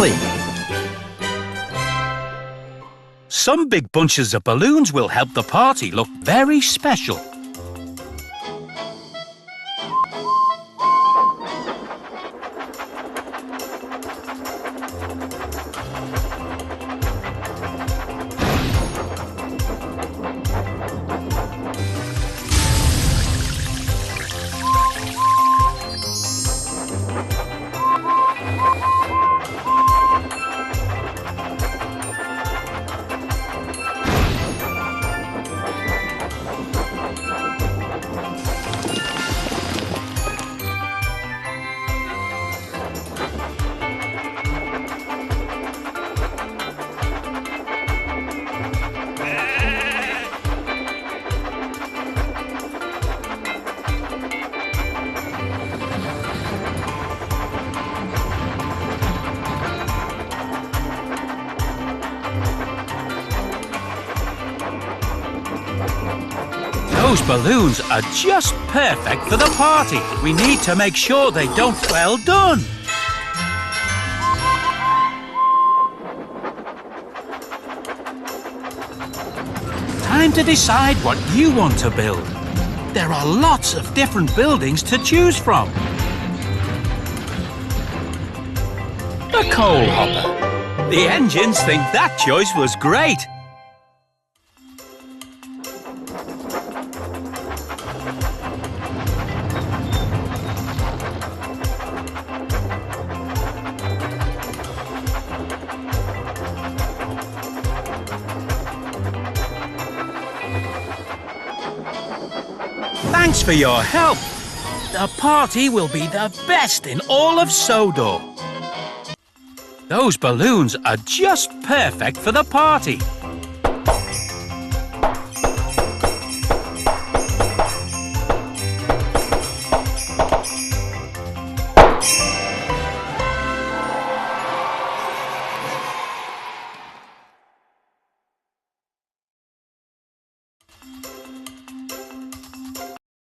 jolly. Some big bunches of balloons will help the party look very special. Those balloons are just perfect for the party. We need to make sure they don't... Well done! Time to decide what you want to build. There are lots of different buildings to choose from. A coal hopper. The engines think that choice was great. Thanks for your help. The party will be the best in all of Sodor. Those balloons are just perfect for the party.